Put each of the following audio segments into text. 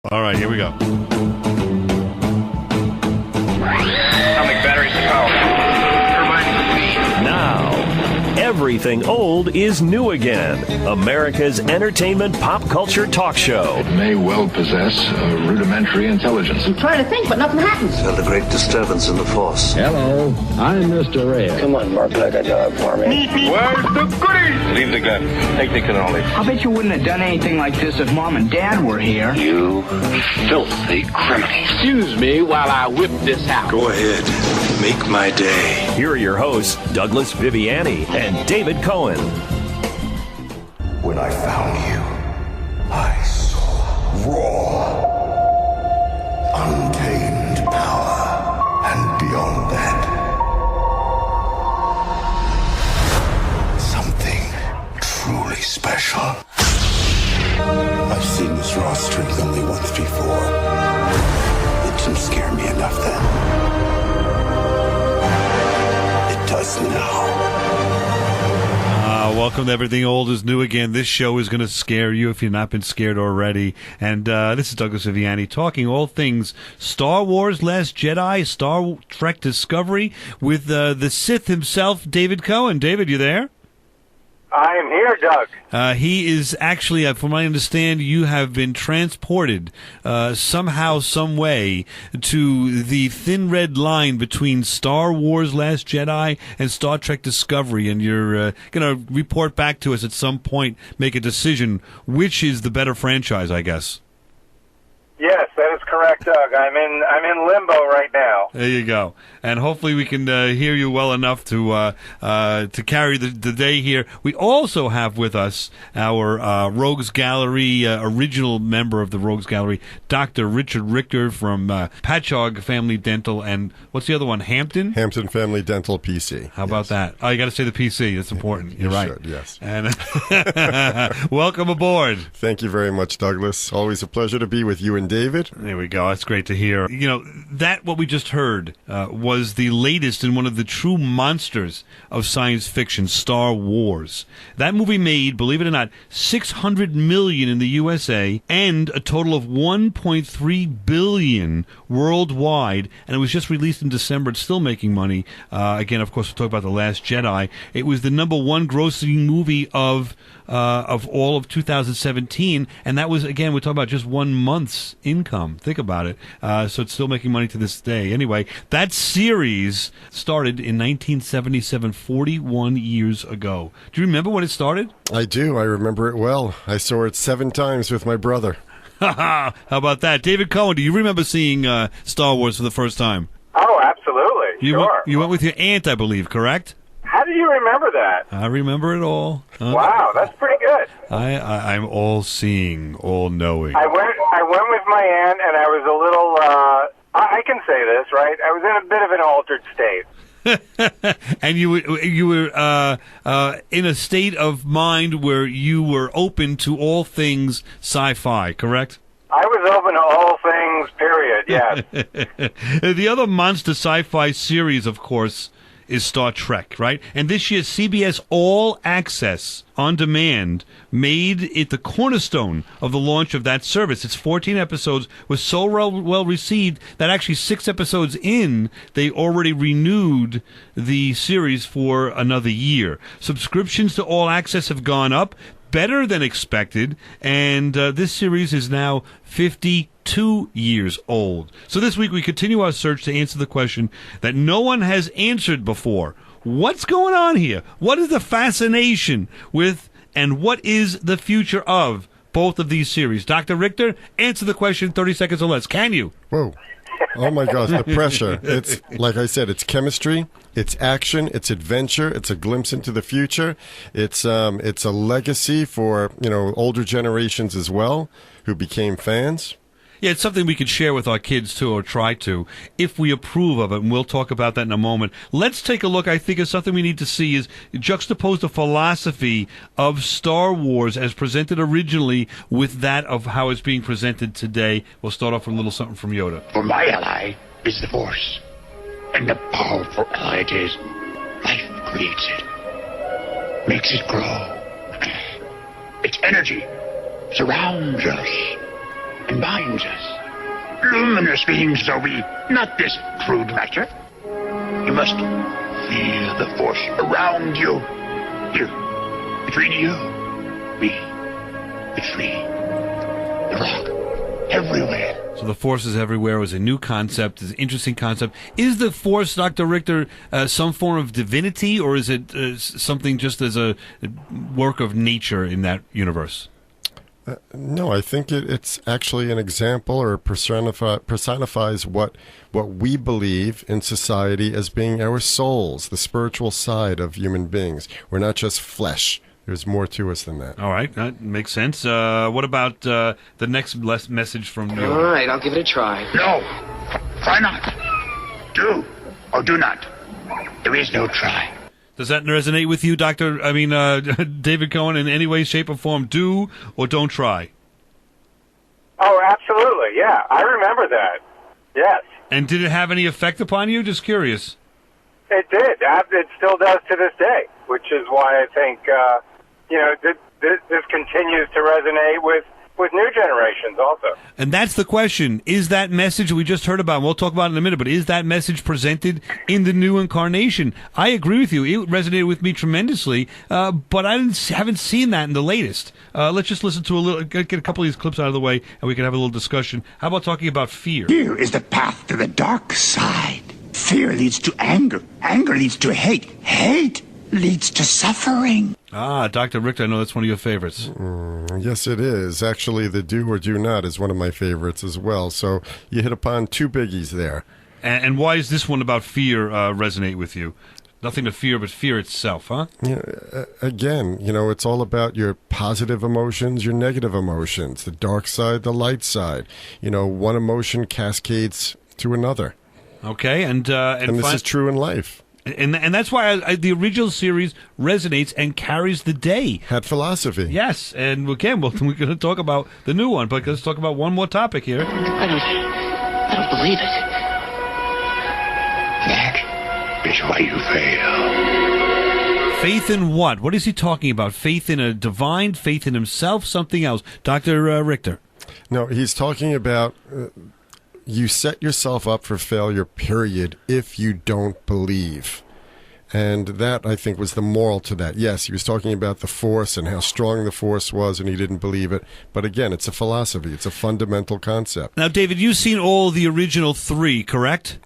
All right, here we go. Atomic batteries to power. Turbines to speed. Now, everything old is new again. America's entertainment pop culture talk show. It may well possess a rudimentary intelligence. I'm trying to think, but nothing happens. Felt a great disturbance in the Force. Hello, I'm Mr. Red. Come on, bark like a dog for me. Where's the goodies? Leave the gun. Take the cannoli. I bet you wouldn't have done anything like this if Mom and Dad were here. You filthy criminal. Excuse me while I whip this out. Go ahead. Make my day. Here are your hosts, Douglas Viviani and David Cohen. When I found you, I saw raw, untamed power, and beyond that, something truly special. I've seen this raw strength only once before. It didn't scare me enough then. It does now. Welcome to Everything Old is New Again. This show is going to scare you if you've not been scared already. And this is Douglas Viviani talking all things Star Wars, Last Jedi, Star Trek Discovery with the Sith himself, David Cohen. David, you there? I am here, Doug. He is actually, from what I understand, you have been transported somehow, some way to the thin red line between Star Wars Last Jedi and Star Trek Discovery, and you're going to report back to us at some point, make a decision which is the better franchise, I guess. Yes, that is correct, Doug. I'm in limbo right now. There you go, and hopefully we can hear you well enough to carry the day here. We also have with us our Rogues Gallery original member of the Rogues Gallery, Dr. Richter from Patchogue Family Dental, and what's the other one? Hampton Family Dental PC. How about that? Oh, you got to say the PC. That's important. You're right. Should, yes. And welcome aboard. Thank you very much, Douglas. Always a pleasure to be with you and David. There we go. That's great to hear. You know, that what we just heard was the latest in one of the true monsters of science fiction, Star Wars. That movie made, believe it or not, $600 million in the USA and a total of $1.3 billion worldwide. And it was just released in December. It's still making money. Again, of course, we'll talk about The Last Jedi. It was the #1 grossing movie of all of 2017, and that was, again, we're talking about just 1 month's income. Think about it. So it's still making money to this day. Anyway, that series started in 1977, 41 years ago. Do you remember when it started? I do. I remember it well. I saw it 7 times with my brother. How about that? David Cohen, do you remember seeing Star Wars for the first time? Oh, absolutely. Sure. You went with your aunt, I believe, correct? How do you remember that? I remember it all. Wow, that's pretty good. I'm all-seeing, all-knowing. I went with my aunt, and I was a little, I can say this, right? I was in a bit of an altered state. And you were in a state of mind where you were open to all things sci-fi, correct? I was open to all things, period, yes. The other monster sci-fi series, of course, is Star Trek, right? And this year, CBS All Access On Demand made it the cornerstone of the launch of that service. Its 14 episodes was so well received that actually 6 episodes in, they already renewed the series for another year. Subscriptions to All Access have gone up better than expected, and this series is now 52 years old. So this week we continue our search to answer the question that no one has answered before. What's going on here? What is the fascination with, and what is the future of both of these series? Dr. Richter, answer the question 30 seconds or less. Can you? Whoa. Oh my gosh, the pressure. It's, like I said, it's chemistry, it's action, it's adventure, it's a glimpse into the future. It's a legacy for, older generations as well who became fans. Yeah, it's something we could share with our kids, too, or try to, if we approve of it, and we'll talk about that in a moment. Let's take a look. I think it's something we need to see is juxtapose the philosophy of Star Wars as presented originally with that of how it's being presented today. We'll start off with a little something from Yoda. For my ally is the Force, and the powerful ally it is, life creates it, makes it grow. Its energy surrounds us and binds us. Luminous beings though we, not this crude matter. You must feel the force around you. Here, between you, me, the tree, the rock, everywhere. So the Force is everywhere was a new concept, is an interesting concept. Is the Force, Dr. Richter, some form of divinity, or is it something just as a work of nature in that universe? No, I think it's actually an example, or personifies what we believe in society as being our souls, the spiritual side of human beings. We're not just flesh. There's more to us than that. All right, that makes sense. What about the next message from you? All right, I'll give it a try. No, try not. Do or do not. There is no try. Does that resonate with you, David Cohen, in any way, shape, or form? Do or don't try? Oh, absolutely, yeah. I remember that. Yes. And did it have any effect upon you? Just curious. It did. It still does to this day, which is why I think, this continues to resonate with new generations also. And that's the question. Is that message we just heard about, and we'll talk about it in a minute, but is that message presented in the new incarnation? I agree with you. It resonated with me tremendously, but I haven't seen that in the latest. Let's just listen to get a couple of these clips out of the way, and we can have a little discussion. How about talking about fear? Fear is the path to the dark side. Fear leads to anger. Anger leads to hate. Hate leads to suffering. Ah, Dr. Richter, I know that's one of your favorites. Yes, it is. Actually, the do or do not is one of my favorites as well. So you hit upon two biggies there. And why is this one about fear resonate with you? Nothing to fear but fear itself, huh? Yeah, again, it's all about your positive emotions, your negative emotions, the dark side, the light side. One emotion cascades to another. Okay, and this is true in life. And that's why the original series resonates and carries the day. Had philosophy. Yes, and again, we're going to talk about the new one, but let's talk about one more topic here. I don't believe it. That is why you fail. Faith in what? What is he talking about? Faith in a divine, faith in himself, something else? Dr. Richter. No, he's talking about... you set yourself up for failure, period, if you don't believe. And that, I think, was the moral to that. Yes, he was talking about the Force and how strong the Force was, and he didn't believe it. But again, it's a philosophy. It's a fundamental concept. Now, David, you've seen all the original three, correct?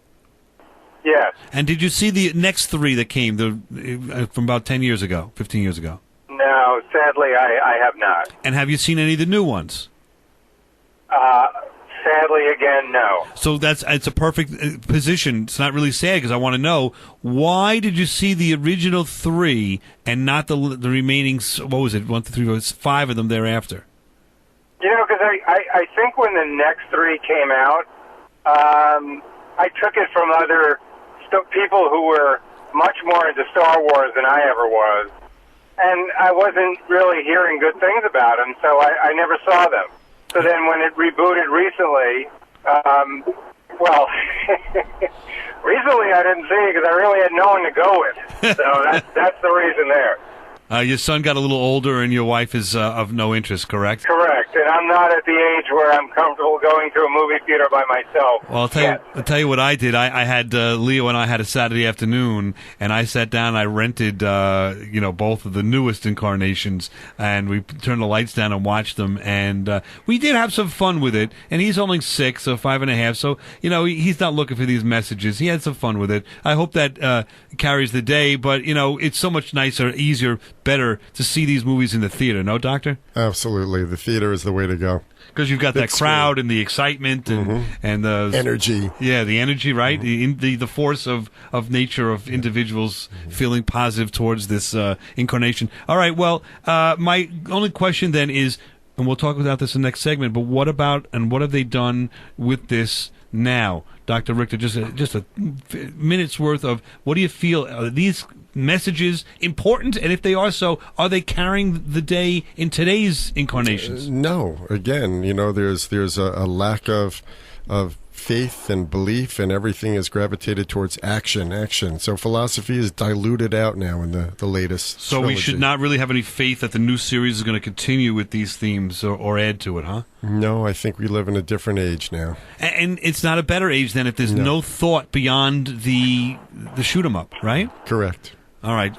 Yes. And did you see the next three that came from about 10 years ago, 15 years ago? No, sadly, I have not. And have you seen any of the new ones? Sadly, again, no. So it's a perfect position. It's not really sad because I want to know, why did you see the original three and not the remaining, what was it, 1, 2, 3, 4, 5 of them thereafter? Because I think when the next three came out, I took it from other people who were much more into Star Wars than I ever was. And I wasn't really hearing good things about them, so I never saw them. So then when it rebooted recently, recently I didn't see it because I really had no one to go with. So that's the reason there. Your son got a little older and your wife is of no interest, correct? Correct. And I'm not at the age where I'm comfortable going to a movie theater by myself. Well, I'll tell you what I did. I had Leo and I had a Saturday afternoon, and I sat down and I rented both of the newest incarnations, and we turned the lights down and watched them, and we did have some fun with it. And he's only 6, so 5.5, so he's not looking for these messages. He had some fun with it. I hope that carries the day, but it's so much nicer, easier, better to see these movies in the theater, no, Doctor? Absolutely. The theater is the way to go. Because you've got that crowd and the excitement and the energy. Yeah, the energy, right? The force of nature of individuals feeling positive towards this incarnation. All right, well, my only question then is, and we'll talk about this in the next segment, but what about and what have they done with this now? Dr. Richter, just a minute's worth of what do you feel? Are these messages important? And if they are so, are they carrying the day in today's incarnations? No. Again, there's a lack of faith and belief, and everything is gravitated towards action. So philosophy is diluted out now in the latest So trilogy. we should not really have any faith that the new series is going to continue with these themes or add to it, huh? No, I think we live in a different age now. And it's not a better age than if there's no thought beyond the shoot 'em up, right? Correct. All right,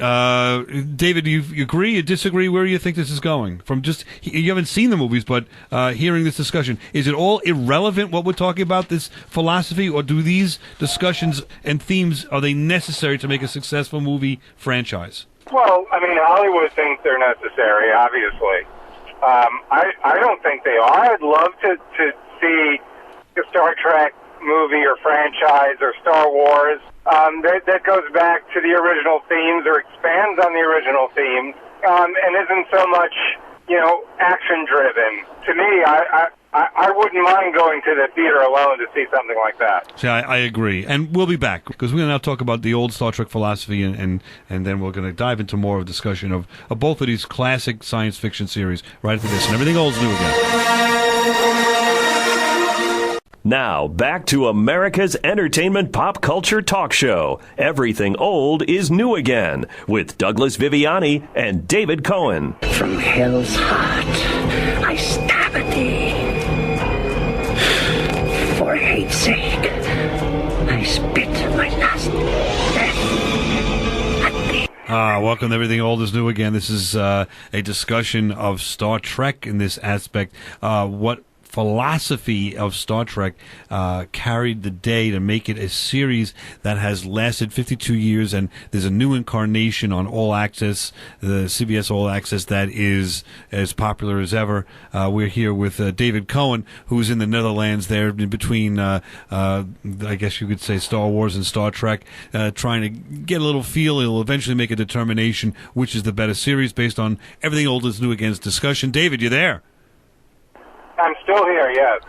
David, you agree or disagree? Where do you think this is going? From just you haven't seen the movies, but hearing this discussion, is it all irrelevant what we're talking about, this philosophy, or do these discussions and themes, are they necessary to make a successful movie franchise? Well, I mean, Hollywood thinks they're necessary, obviously. I don't think they are. I'd love to see a Star Trek movie or franchise or Star Wars that goes back to the original themes or expands on the original themes and isn't so much, action driven. To me, I wouldn't mind going to the theater alone to see something like that. See, I agree. And we'll be back because we're going to now talk about the old Star Trek philosophy and then we're going to dive into more of discussion of both of these classic science fiction series right after this. And everything old's new again. Now, back to America's entertainment pop culture talk show. Everything old is new again with Douglas Viviani and David Cohen. From hell's heart, I stab at thee. For hate's sake, I spit my last breath at thee. Welcome to Everything Old is New Again. This is a discussion of Star Trek in this aspect. What philosophy of Star Trek carried the day to make it a series that has lasted 52 years, and there's a new incarnation on All Access, the CBS All Access, that is as popular as ever. We're here with David Cohen, who's in the Netherlands there in between, I guess you could say, Star Wars and Star Trek, trying to get a little feel. He'll eventually make a determination which is the better series based on Everything Old is New Again's discussion. David, you there? I'm still here, yes.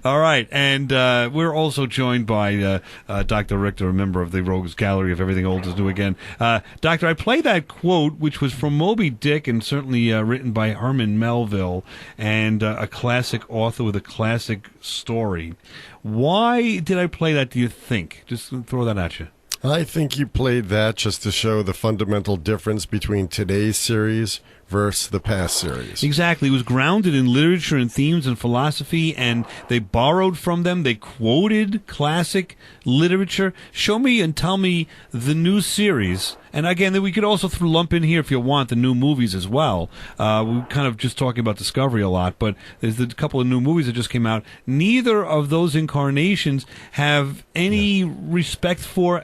All right, and we're also joined by Dr. Richter, a member of the Rogues Gallery of Everything Old is New Again. Doctor, I played that quote, which was from Moby Dick and certainly written by Herman Melville, and a classic author with a classic story. Why did I play that, do you think? Just throw that at you. I think you played that just to show the fundamental difference between today's series versus the past series. Exactly. It was grounded in literature and themes and philosophy, and they borrowed from them. They quoted classic literature. Show me and tell me the new series. And again, we could also lump in here, if you want, the new movies as well. We're kind of just talking about Discovery a lot, but there's a couple of new movies that just came out. Neither of those incarnations have any respect for,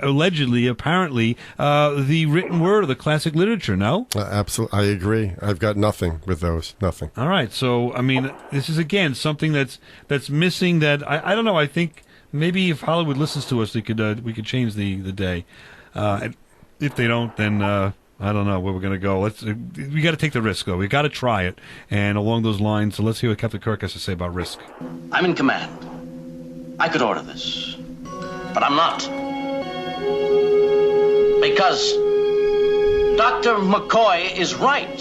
allegedly, apparently, the written word or the classic literature, no? Absolutely. I agree. I've got nothing with those. Nothing. All right. So, I mean, this is, again, something that's missing that, I don't know, I think maybe if Hollywood listens to us, we could change the day. If they don't, then I don't know where we're going to go. We got to take the risk, though. We got to try it. And along those lines, so let's hear what Captain Kirk has to say about risk. I'm in command. I could order this, but I'm not, because Dr. McCoy is right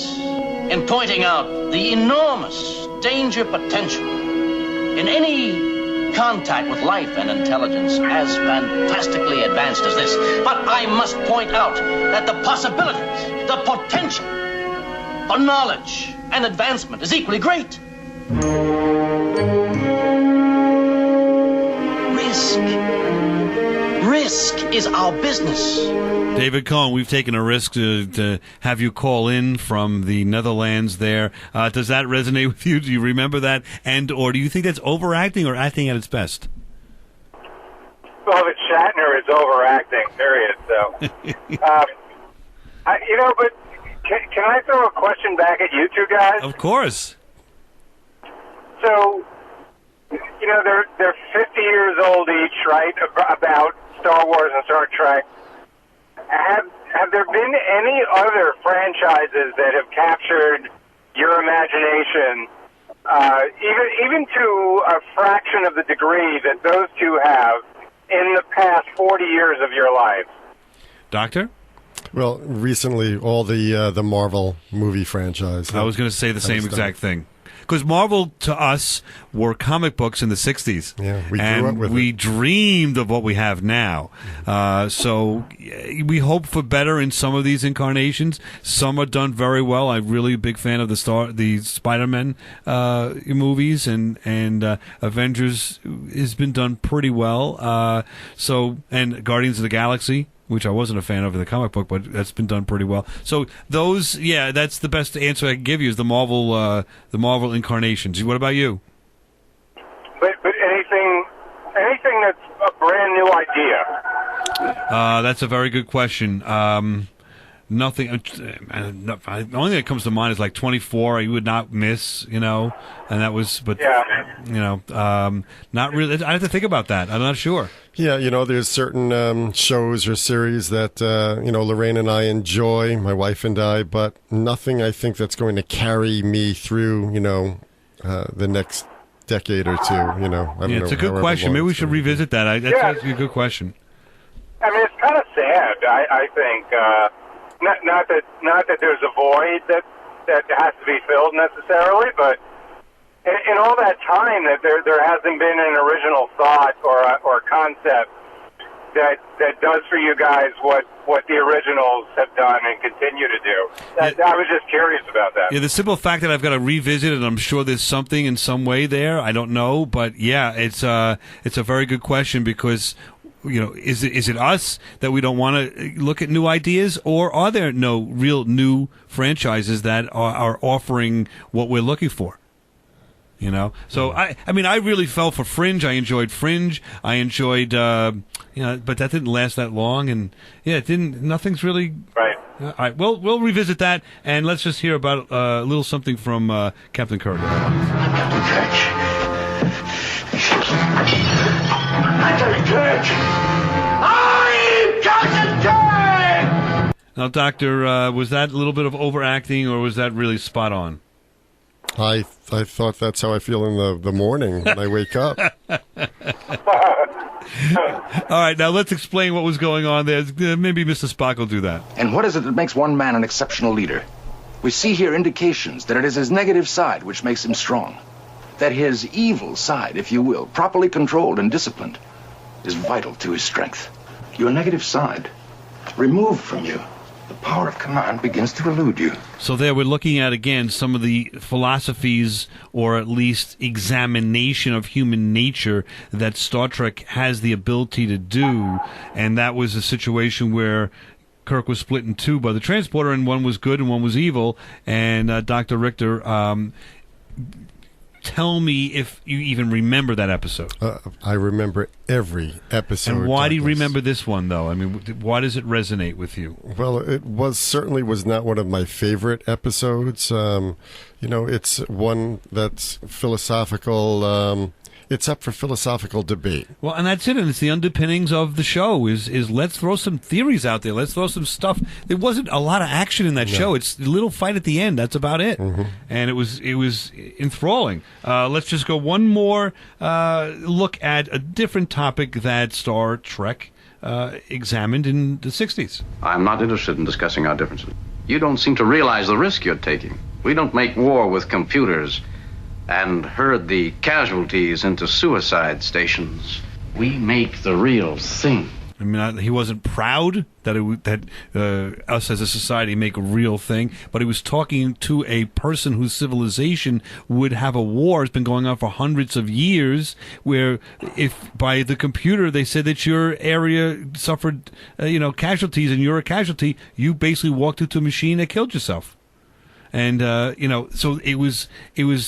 in pointing out the enormous danger potential in any contact with life and intelligence as fantastically advanced as this. But I must point out that the possibilities, the potential for knowledge and advancement is equally great. Risk is our business. David Cohen, we've taken a risk to have you call in from the Netherlands there. Does that resonate with you? Do you remember that? Or do you think that's overacting or acting at its best? Well, if it's Shatner, it's overacting, period. So, but can I throw a question back at you two guys? Of course. So, they're 50 years old each, right, about Star Wars and Star Trek. Have there been any other franchises that have captured your imagination, even to a fraction of the degree that those two have in the past 40 years of your life? Doctor? Well, recently, all the Marvel movie franchise. I was going to say the same exact thing. because Marvel to us were comic books in the 60s. Yeah, we grew up with we it. dreamed of what we have now. So we hope for better in some of these incarnations. Some are done very well. I'm really a big fan of the Spider-Man movies, and Avengers has been done pretty well. And Guardians of the Galaxy, which I wasn't a fan of in the comic book, but that's been done pretty well. So those, that's the best answer I can give you is the Marvel incarnations. What about you? But anything that's a brand new idea. That's a very good question. Nothing. The only thing that comes to mind is like 24. You would not miss, and that was. But not really. I have to think about that. I'm not sure. Yeah, there's certain shows or series that Lorraine and I enjoy, my wife and I, but nothing I think that's going to carry me through, the next decade or two. I don't know. It's a good question. Maybe we should revisit that. That's a good question. I mean, it's kind of sad. I think not that there's a void that has to be filled necessarily, but in all that time that there hasn't been an original thought or concept that does for you guys what the originals have done and continue to do. I was just curious about that. Yeah, the simple fact that I've got to revisit it, I'm sure there's something in some way there. I don't know, but it's a very good question because. Is it us that we don't want to look at new ideas, or are there no real new franchises that are offering what we're looking for? So I really fell for Fringe. I enjoyed Fringe. I enjoyed, but that didn't last that long, and it didn't. Nothing's really right. All right, we'll revisit that, and let's just hear about a little something from Captain Kirk. Captain Kirk. Captain Kirk! I'm Captain Kirk! Now, Doctor, was that a little bit of overacting, or was that really spot on? I thought that's how I feel in the morning when I wake up. All right, now let's explain what was going on there. Maybe Mr. Spock will do that. And what is it that makes one man an exceptional leader? We see here indications that it is his negative side which makes him strong. That his evil side, if you will, properly controlled and disciplined, is vital to his strength. Your negative side, removed from you, the power of command begins to elude you. So there we're looking at, again, some of the philosophies, or at least examination of human nature that Star Trek has the ability to do, and that was a situation where Kirk was split in two by the transporter, and one was good and one was evil, and Dr. Richter... tell me if you even remember that episode. I remember every episode. And why do you remember this one, though? I mean, why does it resonate with you? Well, it certainly was not one of my favorite episodes. It's one that's philosophical. It's up for philosophical debate. Well, and that's it, and it's the underpinnings of the show is let's throw some theories out there. Let's throw some stuff. There wasn't a lot of action in that show. It's a little fight at the end. That's about it. Mm-hmm. And it was enthralling. Let's just go one more look at a different topic that Star Trek examined in the 60s. I'm not interested in discussing our differences. You don't seem to realize the risk you're taking. We don't make war with computers and herd the casualties into suicide stations. We make the real thing. I mean, he wasn't proud that us as a society make a real thing, but he was talking to a person whose civilization would have a war. It's been going on for hundreds of years, where if by the computer they said that your area suffered, casualties, and you're a casualty, you basically walked into a machine that killed yourself. And, so it was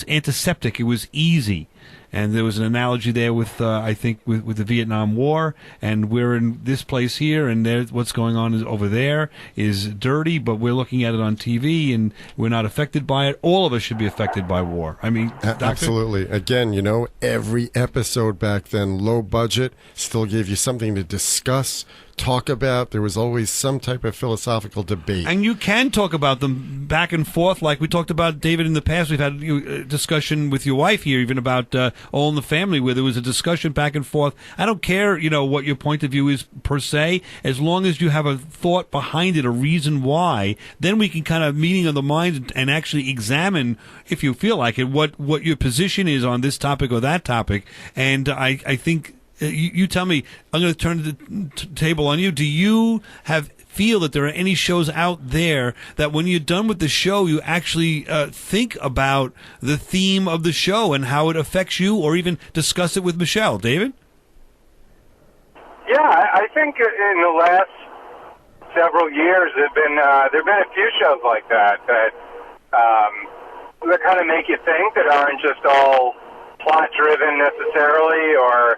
antiseptic. It was easy. And there was an analogy there with, I think, with the Vietnam War. And we're in this place here, and what's going on is over there is dirty, but we're looking at it on TV, and we're not affected by it. All of us should be affected by war. I mean, absolutely. Again, every episode back then, low budget, still gave you something to discuss, talk about. There was always some type of philosophical debate. And you can talk about them back and forth, like we talked about, David, in the past. We've had a discussion with your wife here, even about All in the Family, where there was a discussion back and forth. I don't care, what your point of view is per se, as long as you have a thought behind it, a reason why, then we can kind of meeting of the minds and actually examine, if you feel like it, what your position is on this topic or that topic. And I think you tell me, I'm going to turn the table on you. Do you feel that there are any shows out there that when you're done with the show, you actually think about the theme of the show and how it affects you, or even discuss it with Michelle? David? Yeah, I think in the last several years there've been a few shows like that kind of make you think, that aren't just all plot driven necessarily, or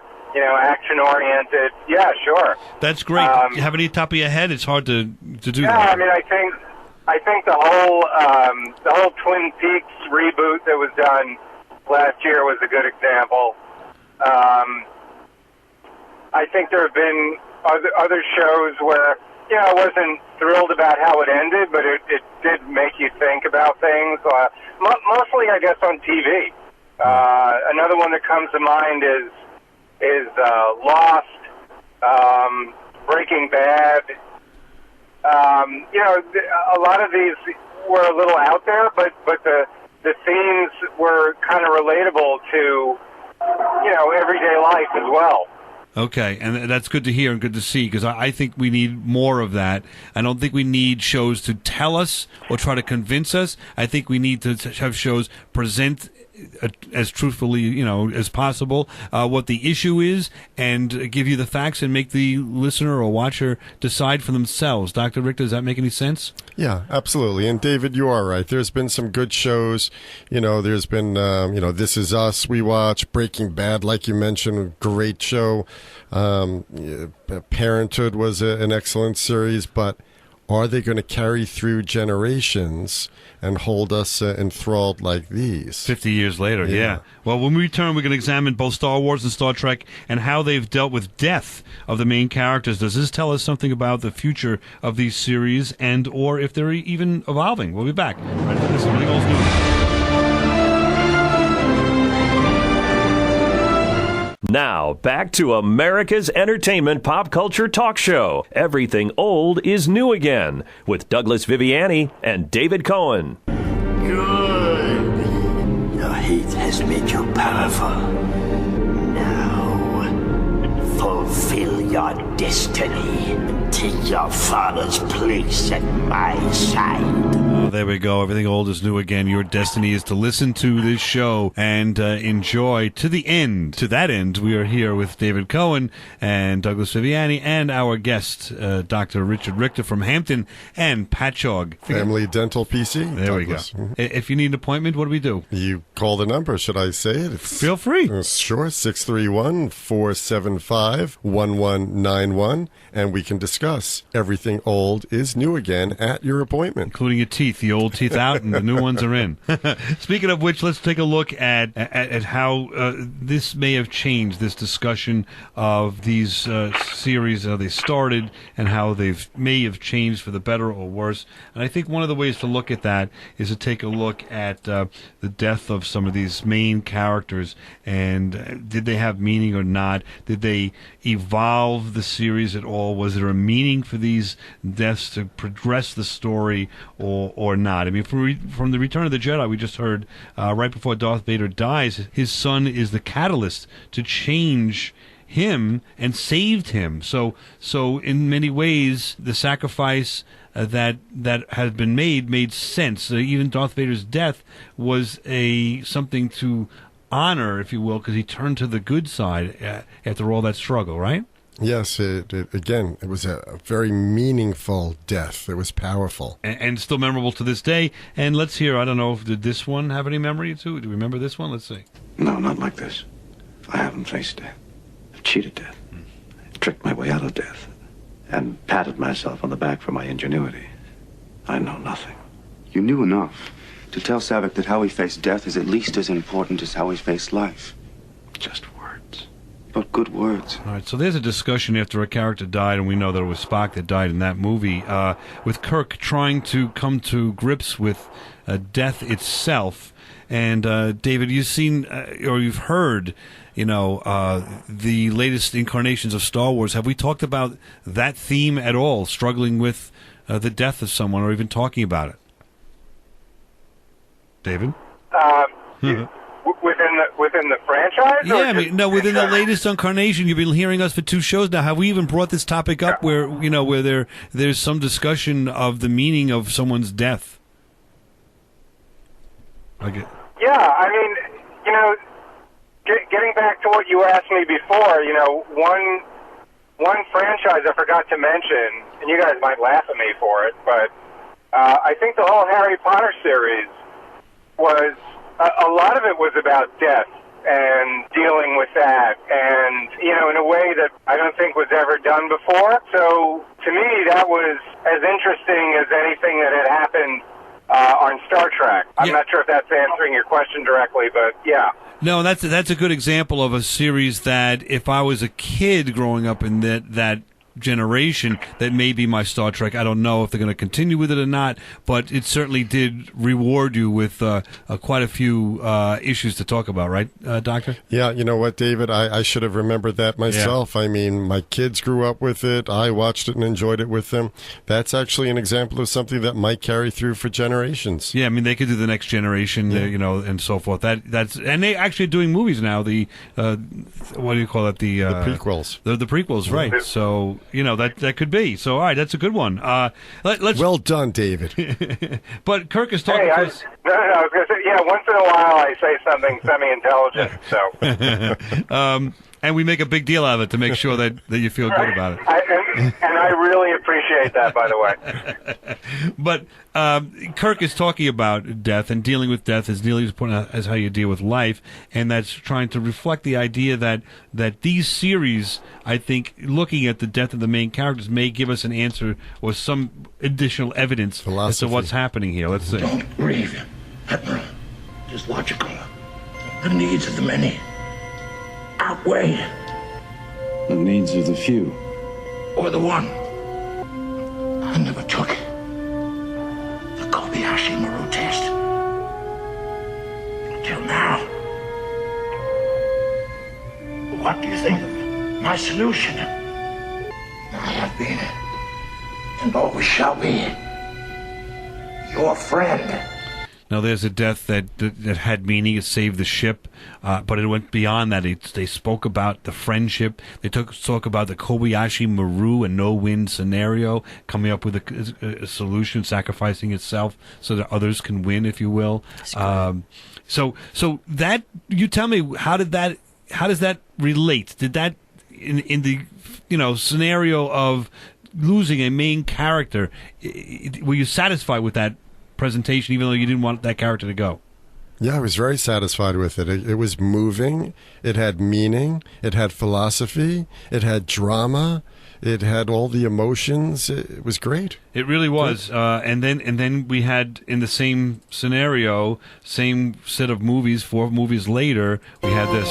action oriented. Yeah, sure. That's great. You have any top of your head? It's hard to do that. Yeah, I mean, I think the whole Twin Peaks reboot that was done last year was a good example. I think there have been other shows where I wasn't thrilled about how it ended, but it did make you think about things. Mostly, I guess, on TV. Another one that comes to mind is Lost, Breaking Bad. A lot of these were a little out there, but the themes were kind of relatable to everyday life as well. Okay, and that's good to hear and good to see, because I think we need more of that. I don't think we need shows to tell us or try to convince us. I think we need to have shows present as truthfully, as possible, what the issue is, and give you the facts and make the listener or watcher decide for themselves. Dr. Richter, does that make any sense? Yeah, absolutely. And David, you are right. There's been some good shows. There's been, This Is Us. We watch Breaking Bad, like you mentioned, great show. Parenthood was an excellent series, but are they going to carry through generations and hold us enthralled like these? 50 years later, yeah. Well, when we return, we're going to examine both Star Wars and Star Trek and how they've dealt with death of the main characters. Does this tell us something about the future of these series, and or if they're even evolving? We'll be back right after this. Something else new. Now, back to America's entertainment pop culture talk show. Everything old is new again, with Douglas Viviani and David Cohen. Good. Your hate has made you powerful. Now, fulfill your destiny. Take your father's place at my side. There we go. Everything old is new again. Your destiny is to listen to this show and enjoy to the end. To that end, we are here with David Cohen and Douglas Viviani and our guest, Dr. Richard Richter from Hampton and Patchogue. Family Dental PC. There Douglas. we go. If you need an appointment, what do we do? You call the number. Should I say it? Feel free. Sure. 631-475-1191. And we can discuss everything old is new again at your appointment. Including your teeth. The old teeth out and the new ones are in. Speaking of which, let's take a look at how this may have changed, this discussion of these series, how they started and how may have changed for the better or worse. And I think one of the ways to look at that is to take a look at the death of some of these main characters, and did they have meaning or not? Did they evolve the series at all? Was there a meaning for these deaths to progress the story or not? I mean, from the Return of the Jedi, we just heard right before Darth Vader dies, his son is the catalyst to change him and saved him. So in many ways, the sacrifice that had been made sense. Even Darth Vader's death was something to honor, if you will, because he turned to the good side after all that struggle, right? Yes, it was a very meaningful death. It was powerful. And still memorable to this day. And let's hear, I don't know, did this one have any memory to it? Do you remember this one? Let's see. No, not like this. I haven't faced death. I've cheated death. I've tricked my way out of death. And patted myself on the back for my ingenuity. I know nothing. You knew enough to tell Savick that how he faced death is at least as important as how he faced life. Just words. but good words. All right, so there's a discussion after a character died, and we know that it was Spock that died in that movie, with Kirk trying to come to grips with death itself. And David, you've seen or you've heard, the latest incarnations of Star Wars. Have we talked about that theme at all? Struggling with the death of someone, or even talking about it? David? Within the franchise? Yeah, within the latest incarnation. You've been hearing us for 2 shows now. Have we even brought this topic up where there's some discussion of the meaning of someone's death? Okay. Yeah, I mean, getting back to what you asked me before, one franchise I forgot to mention, and you guys might laugh at me for it, but I think the whole Harry Potter series was, a lot of it was about death and dealing with that, and, in a way that I don't think was ever done before. So, to me, that was as interesting as anything that had happened on Star Trek. I'm not sure if that's answering your question directly, but yeah. No, that's a good example of a series that if I was a kid growing up in that generation, that may be my Star Trek. I don't know if they're going to continue with it or not, but it certainly did reward you with quite a few issues to talk about, right, Doctor? Yeah, you know what, David? I should have remembered that myself. Yeah. I mean, my kids grew up with it. I watched it and enjoyed it with them. That's actually an example of something that might carry through for generations. Yeah, I mean, they could do the next generation, and so forth. And they actually are doing movies now. The what do you call it? The prequels. The prequels, right? So. That could be. So, all right, that's a good one. Let's. Well done, David. But Kirk is talking to us. No, I was going to say, once in a while I say something semi-intelligent, so. And we make a big deal out of it to make sure that you feel good about it. And I really appreciate that, by the way. But Kirk is talking about death and dealing with death as nearly as how you deal with life, and that's trying to reflect the idea that these series, I think, looking at the death of the main characters, may give us an answer or some additional evidence as to what's happening here. Let's see. Don't grieve, Admiral. It is logical. The needs of the many outweigh the needs of the few. Or the one. I never took the Kobayashi Maru test. Until now. What do you think of my solution? I have been, and always shall be, your friend. Now, there's a death that had meaning. It saved the ship, but it went beyond that. They spoke about the friendship. They talk about the Kobayashi Maru and no-win scenario, coming up with a solution, sacrificing itself so that others can win, if you will. So that, you tell me, how does that relate? Did that in the scenario of losing a main character, were you satisfied with that presentation, even though you didn't want that character to go? Yeah, I was very satisfied with it. It was moving. It had meaning. It had philosophy. It had drama. It had all the emotions. It was great. It really was. And then we had, in the same scenario, same set of movies, 4 movies later, we had this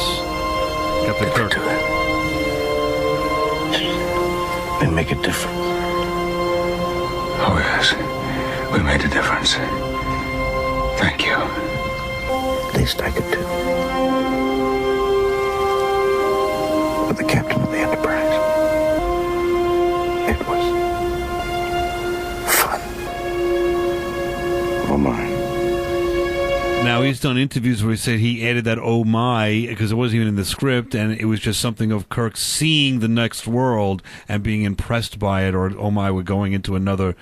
Captain Kirk. And make a difference. Oh, yes. We made a difference. Thank you. Least I could do. But the captain of the Enterprise, it was fun. Oh, my. Now, he's done interviews where he said he added that "oh my" because it wasn't even in the script, and it was just something of Kirk seeing the next world and being impressed by it, or "oh my, we're going into another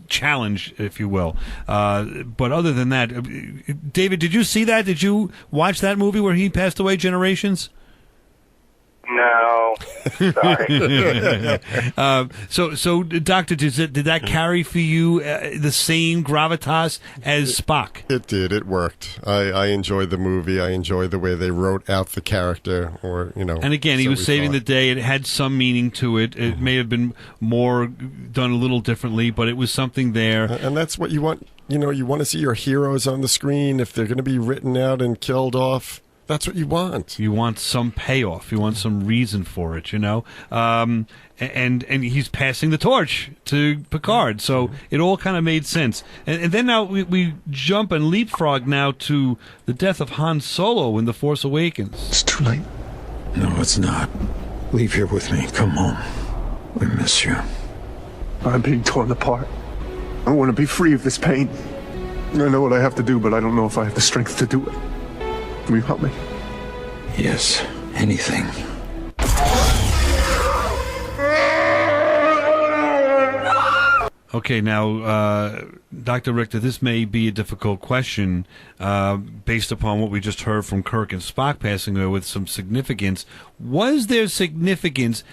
challenge, if you will. But other than that, David, did you see that? Did you watch that movie where he passed away, Generations? No. Sorry. So, Doctor, did that carry for you the same gravitas as Spock? It did. It worked. I enjoyed the movie. I enjoyed the way they wrote out the character, And again, he was saving the day. It had some meaning to it. It may have been more done a little differently, but it was something there. And that's what you want. You want to see your heroes on the screen. If they're going to be written out and killed off, That's what you want. You want some payoff. You want some reason for it, and he's passing the torch to Picard, so it all kind of made sense. And then now we jump and leapfrog now to the death of Han Solo in The Force Awakens. It's too late. No, it's not. Leave here with me. Come home. I miss you. I'm being torn apart. I want to be free of this pain. I know what I have to do, but I don't know if I have the strength to do it. Will you help me? Yes, anything. Okay, now, Dr. Richter, this may be a difficult question based upon what we just heard from Kirk and Spock passing away with some significance. Was there significance?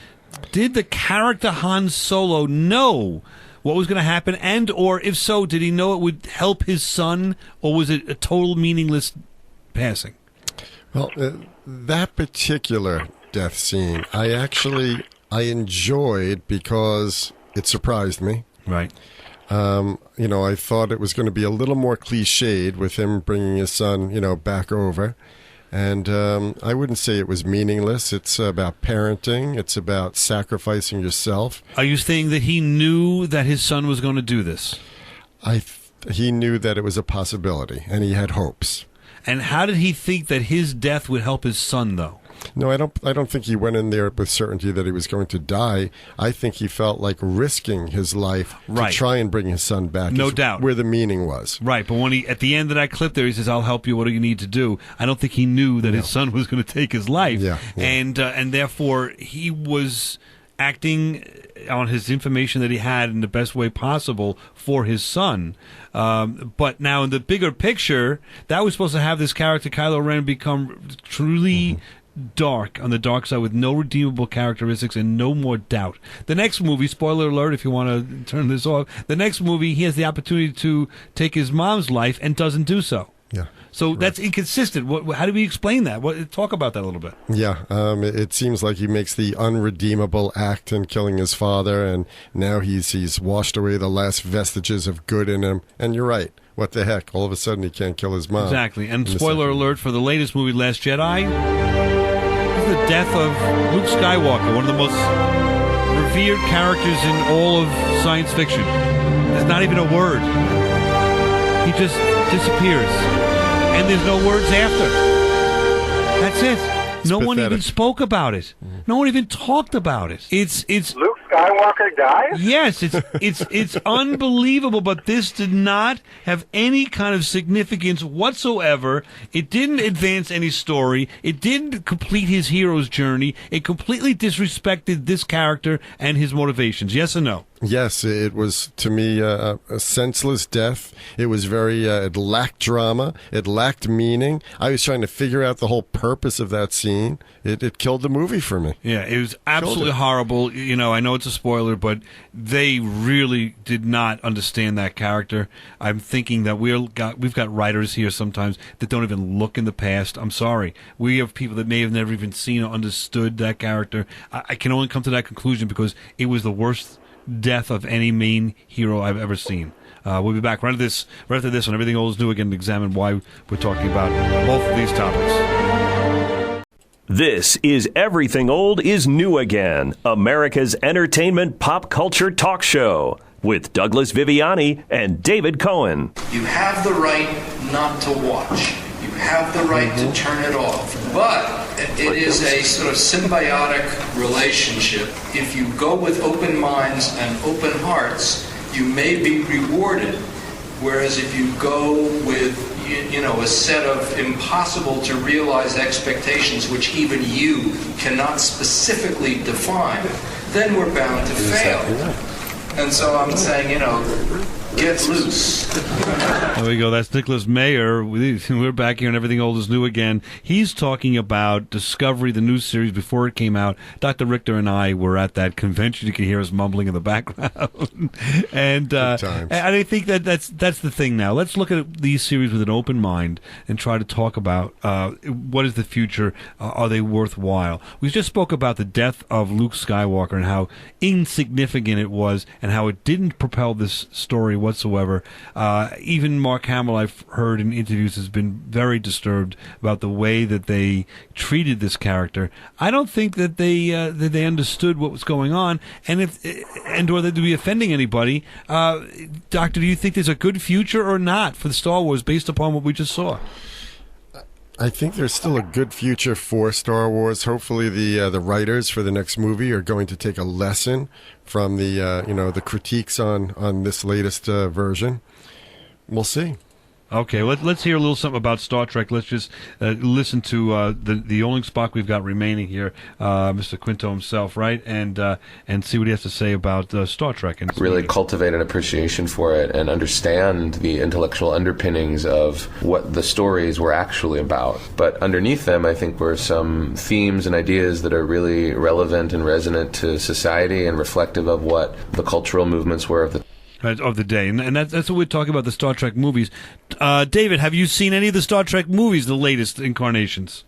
Did the character Han Solo know what was going to happen? And, or if so, did he know it would help his son? Or was it a total meaningless passing? Well, that particular death scene, I enjoyed because it surprised me. Right. I thought it was going to be a little more cliched with him bringing his son, back over. And I wouldn't say it was meaningless. It's about parenting. It's about sacrificing yourself. Are you saying that he knew that his son was going to do this? He knew that it was a possibility, and he had hopes. And how did he think that his death would help his son, though? No, I don't think he went in there with certainty that he was going to die. I think he felt like risking his life to try and bring his son back. No doubt. Where the meaning was. Right, but when he, at the end of that clip there, he says, "I'll help you, what do you need to do?" I don't think he knew that his son was going to take his life. Yeah. And therefore, he was acting on his information that he had in the best way possible for his son. But now in the bigger picture, that was supposed to have this character, Kylo Ren, become truly dark, on the dark side, with no redeemable characteristics and no more doubt. The next movie, spoiler alert if you want to turn this off, the next movie, he has the opportunity to take his mom's life and doesn't do so. Yeah. So that's inconsistent. How do we explain that? Talk about that a little bit. Yeah, it seems like he makes the unredeemable act in killing his father, and now he's washed away the last vestiges of good in him. And you're right. What the heck? All of a sudden he can't kill his mom. Exactly. And spoiler alert for the latest movie, Last Jedi, this is the death of Luke Skywalker, one of the most revered characters in all of science fiction. There's not even a word. He just disappears. And there's no words after. That's it. No one even spoke about it. No one even talked about it. It's Luke Skywalker dies? Yes, it's unbelievable, but this did not have any kind of significance whatsoever. It didn't advance any story. It didn't complete his hero's journey. It completely disrespected this character and his motivations. Yes or no? Yes, it was, to me, a senseless death. It was it lacked drama. It lacked meaning. I was trying to figure out the whole purpose of that scene. It killed the movie for me. Yeah, it was absolutely horrible. I know it's a spoiler, but they really did not understand that character. I'm thinking that we've got writers here sometimes that don't even look in the past. I'm sorry. We have people that may have never even seen or understood that character. I can only come to that conclusion because it was the worst death of any main hero I've ever seen. We'll be back right after this on Everything Old is New Again to examine why we're talking about both of these topics. This is Everything Old is New Again, America's entertainment pop culture talk show with Douglas Viviani and David Cohen. You have the right not to watch. You have the right to turn it off. But it is a sort of symbiotic relationship. If you go with open minds and open hearts, you may be rewarded. Whereas if you go with, a set of impossible to realize expectations, which even you cannot specifically define, then we're bound to fail. And so I'm saying, get loose. There we go. That's Nicholas Mayer. We're back here and Everything Old is New Again. He's talking about Discovery, the new series, before it came out. Dr. Richter and I were at that convention. You can hear us mumbling in the background. And I think that's the thing now. Let's look at these series with an open mind and try to talk about what is the future. Are they worthwhile? We just spoke about the death of Luke Skywalker and how insignificant it was and how it didn't propel this story whatsoever. Even Mark Hamill, I've heard in interviews, has been very disturbed about the way that they treated this character. I don't think that they understood what was going on, or that to be offending anybody. Doctor, do you think there's a good future or not for the Star Wars based upon what we just saw? I think there's still a good future for Star Wars. Hopefully, the writers for the next movie are going to take a lesson from the critiques on this latest version. We'll see. Okay, let's hear a little something about Star Trek. Let's just listen to the only Spock we've got remaining here, Mr. Quinto himself, right? And see what he has to say about Star Trek. And really cultivate an appreciation for it and understand the intellectual underpinnings of what the stories were actually about. But underneath them, I think, were some themes and ideas that are really relevant and resonant to society and reflective of what the cultural movements were of the day. And that's what we're talking about, the Star Trek movies. David, have you seen any of the Star Trek movies, the latest incarnations?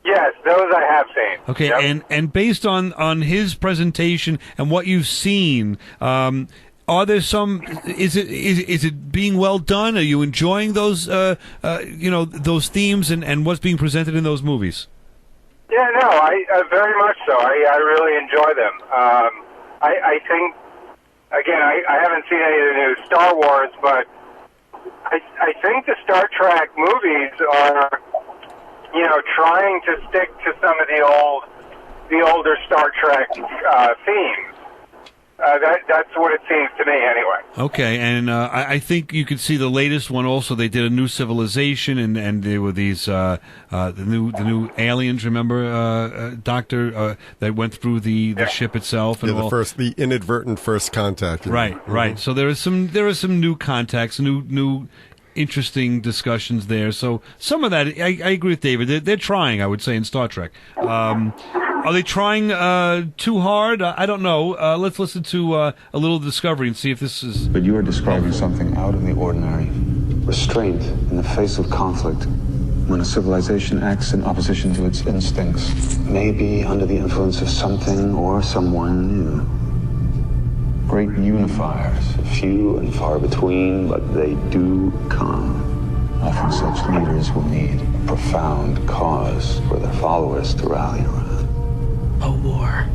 Yes, those I have seen. Okay, yep. and based on his presentation and what you've seen, are there some? Is it being well done? Are you enjoying those those themes and what's being presented in those movies? Yeah, no, I very much so. I really enjoy them. I think. Again, I haven't seen any of the new Star Wars, but I think the Star Trek movies are, trying to stick to some of the older Star Trek themes. That's what it seems to me, anyway. Okay, and I think you could see the latest one also. They did a new civilization, and there were these the new aliens. Remember, Doctor, that went through the ship itself, and the inadvertent first contact. Right. So there are some new contacts, new interesting discussions there. So some of that, I agree with David. They're trying, I would say, in Star Trek. Are they trying too hard? I don't know. Let's listen to a little Discovery and see if this is... But you are describing something out of the ordinary. Restraint in the face of conflict. When a civilization acts in opposition to its instincts. Maybe under the influence of something or someone new. Great unifiers. Few and far between, but they do come. Often such leaders will need a profound cause for their followers to rally around. A war.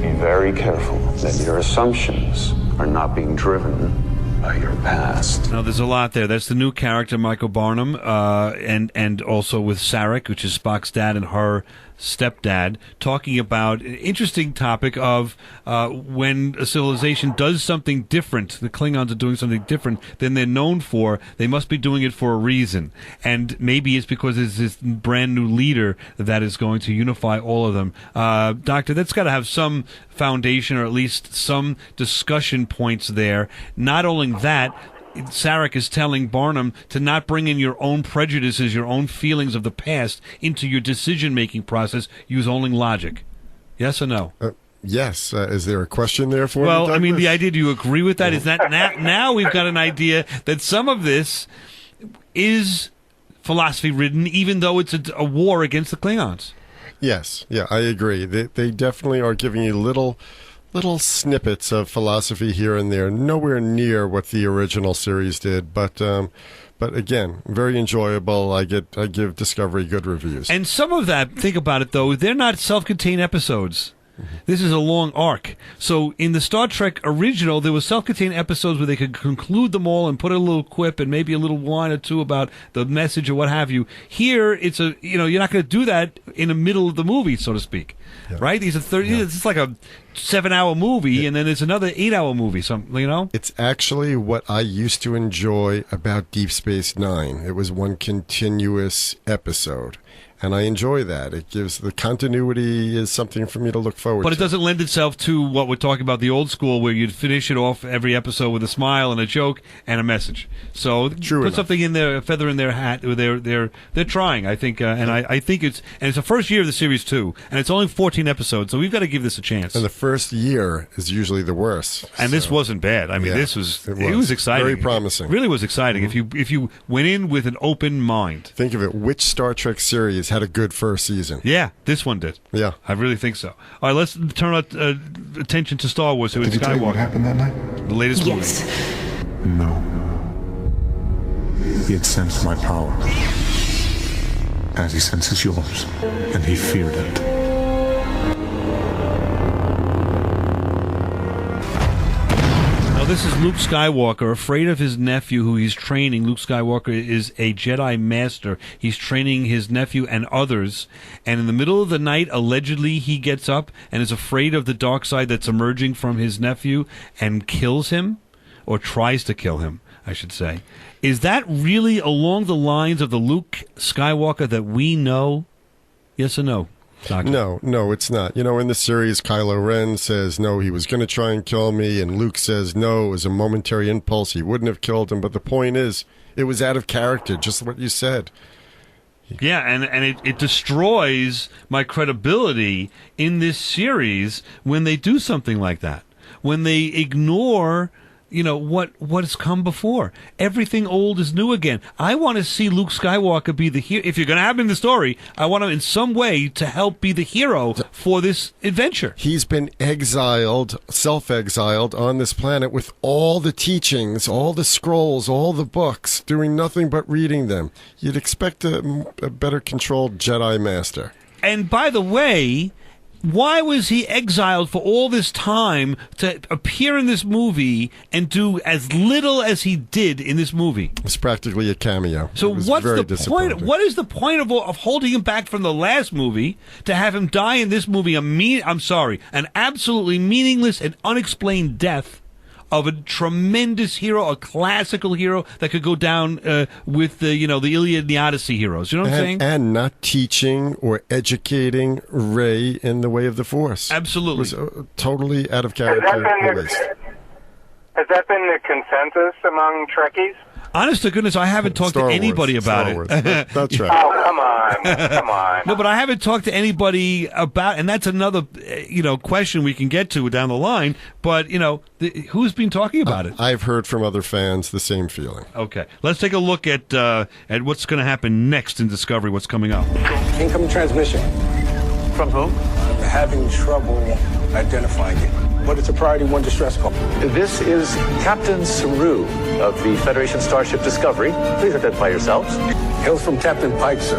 Be very careful that your assumptions are not being driven by your past. Now, there's a lot there. That's the new character, Michael Barnum, and also with Sarek, which is Spock's dad, and her stepdad, talking about an interesting topic of when a civilization does something different, the Klingons are doing something different than they're known for, they must be doing it for a reason. And maybe it's because there's this brand new leader that is going to unify all of them. Doctor, that's got to have some foundation, or at least some discussion points there. Not only that, Sarek is telling Barnum to not bring in your own prejudices, your own feelings of the past into your decision-making process. Use only logic. Yes or no? Yes. Is there a question there for me, Well, Douglas? I mean, the idea, do you agree with that? Is that now we've got an idea that some of this is philosophy-ridden, even though it's a war against the Klingons? Yes. Yeah, I agree. They definitely are giving you little snippets of philosophy here and there, nowhere near what the original series did, but again, very enjoyable. I give Discovery good reviews. And some of that, think about it though, they're not self-contained episodes. This is a long arc. So in the Star Trek original, there were self-contained episodes where they could conclude them all and put a little quip and maybe a little line or two about the message or what have you. Here, it's you're not going to do that in the middle of the movie, so to speak. Yeah. Right? These are 30. Yeah. It's like a 7-hour movie, and then there's another 8-hour movie. It's actually what I used to enjoy about Deep Space Nine. It was one continuous episode. And I enjoy that. It gives the continuity is something for me to look forward to. But it doesn't lend itself to what we're talking about, the old school, where you'd finish it off every episode with a smile and a joke and a message. So put something in there, a feather in their hat. They're trying, I think, and I think it's the first year of the series too, and it's only 14 episodes, so we've got to give this a chance. And the first year is usually the worst. And this wasn't bad. I mean, this was it was exciting, very promising. It really was exciting. Mm-hmm. If you went in with an open mind. Think of it. Which Star Trek series had a good first season? Yeah, this one did. Yeah, I really think so. All right, let's turn our attention to Star Wars. Did you tell you what happened that night? The latest movie. Yes. No. He had sensed my power, as he senses yours, and he feared it. This is Luke Skywalker, afraid of his nephew who he's training. Luke Skywalker is a Jedi master. He's training his nephew and others. And in the middle of the night, allegedly, he gets up and is afraid of the dark side that's emerging from his nephew and kills him, or tries to kill him, I should say. Is that really along the lines of the Luke Skywalker that we know? Yes or no? Doctor. No, it's not. In the series, Kylo Ren says, no, he was going to try and kill me, and Luke says, no, it was a momentary impulse. He wouldn't have killed him, but the point is, it was out of character, just what you said. Yeah, and it destroys my credibility in this series when they do something like that. When they ignore what has come before. Everything old is new again. I want to see Luke Skywalker be the hero. If you're going to have him in the story, I want him in some way to help be the hero for this adventure. He's been exiled, self-exiled on this planet with all the teachings, all the scrolls, all the books, doing nothing but reading them. You'd expect a better controlled Jedi Master. And by the way, why was he exiled for all this time to appear in this movie and do as little as he did in this movie? It's practically a cameo. So what's the point? What is the point of holding him back from the last movie to have him die in this movie? An absolutely meaningless and unexplained death of a tremendous hero, a classical hero that could go down with the Iliad and the Odyssey heroes. You know what I'm saying? And not teaching or educating Rey in the way of the Force. Absolutely. It was totally out of character. Has that been the consensus among Trekkies? Honest to goodness, I haven't talked to anybody about it. That's right. Oh, come on. No, but I haven't talked to anybody about, and that's another, question we can get to down the line. But who's been talking about it? I've heard from other fans the same feeling. Okay, let's take a look at what's going to happen next in Discovery. What's coming up? Incoming transmission. From whom? Having trouble identifying it, but it's a Priority 1 distress call. This is Captain Saru of the Federation Starship Discovery. Please identify yourselves. Hails from Captain Pike, sir.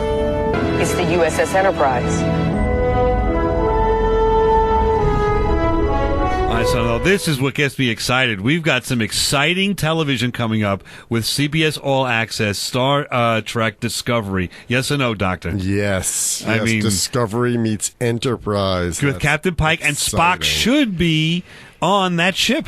It's the USS Enterprise. All right, so now this is what gets me excited. We've got some exciting television coming up with CBS All Access, Star Trek Discovery. Yes or no, Doctor? Yes. I mean, Discovery meets Enterprise. With Captain Pike, exciting. And Spock should be on that ship.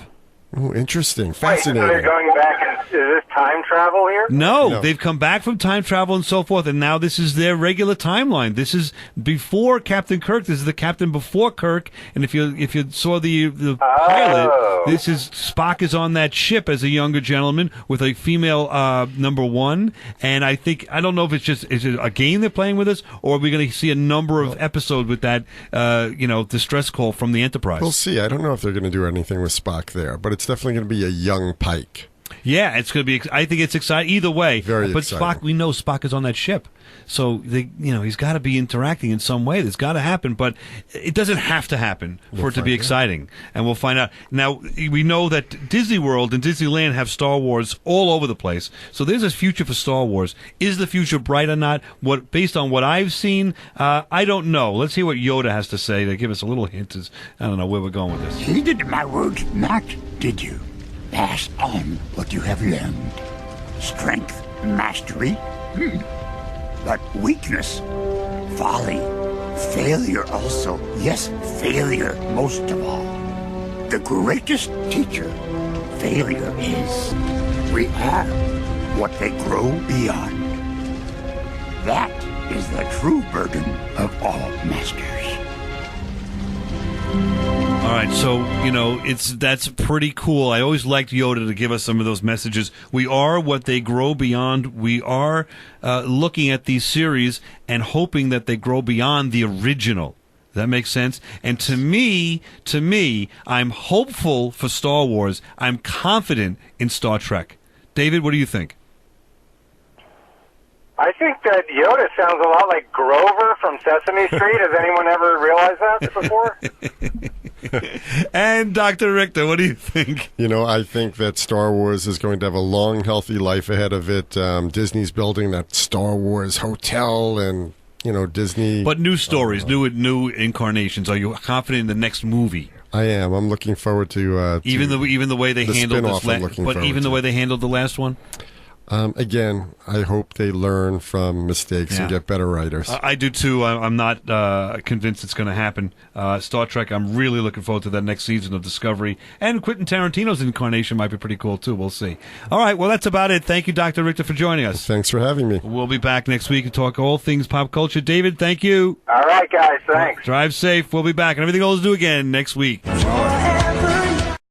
Oh, interesting. Fascinating. Wait, so they're going back. Is this time travel here? No, they've come back from time travel and so forth, and now this is their regular timeline. This is before Captain Kirk. This is the captain before Kirk. And if you saw the pilot, this is Spock is on that ship as a younger gentleman with a female number one. And I don't know if is it a game they're playing with us, or are we going to see a number of episodes with that distress call from the Enterprise? We'll see. I don't know if they're going to do anything with Spock there, but it's definitely going to be a young Pike. Yeah, it's going to be. I think it's exciting either way. Very but exciting. Spock, we know Spock is on that ship, so he's got to be interacting in some way. That's got to happen, but it doesn't have to happen for it to be exciting. And we'll find out. Now we know that Disney World and Disneyland have Star Wars all over the place. So there's a future for Star Wars. Is the future bright or not? Based on what I've seen, I don't know. Let's hear what Yoda has to say to give us a little hint. I don't know where we're going with this. Heeded my words not, did you? Pass on what you have learned. Strength, mastery, but weakness, folly, failure also. Yes, failure most of all. The greatest teacher, failure is. We are what they grow beyond. That is the true burden of all masters. All right, so, that's pretty cool. I always liked Yoda to give us some of those messages. We are what they grow beyond. We are looking at these series and hoping that they grow beyond the original. Does that make sense? And to me, I'm hopeful for Star Wars. I'm confident in Star Trek. David, what do you think? I think that Yoda sounds a lot like Grover from Sesame Street. Has anyone ever realized that before? And Dr. Richter, what do you think? I think that Star Wars is going to have a long, healthy life ahead of it. Disney's building that Star Wars hotel and, Disney. But new stories, new incarnations. Are you confident in the next movie? I am. I'm looking forward to even the way they handled this the way they handled the last one. Again, I hope they learn from mistakes and get better writers. I do too. I'm not convinced it's going to happen. Star Trek, I'm really looking forward to that next season of Discovery. And Quentin Tarantino's incarnation might be pretty cool too. We'll see. All right, well, that's about it. Thank you, Dr. Richter, for joining us. Thanks for having me. We'll be back next week to talk all things pop culture. David, thank you. All right, guys. Thanks. Drive safe. We'll be back. And everything else to do again next week.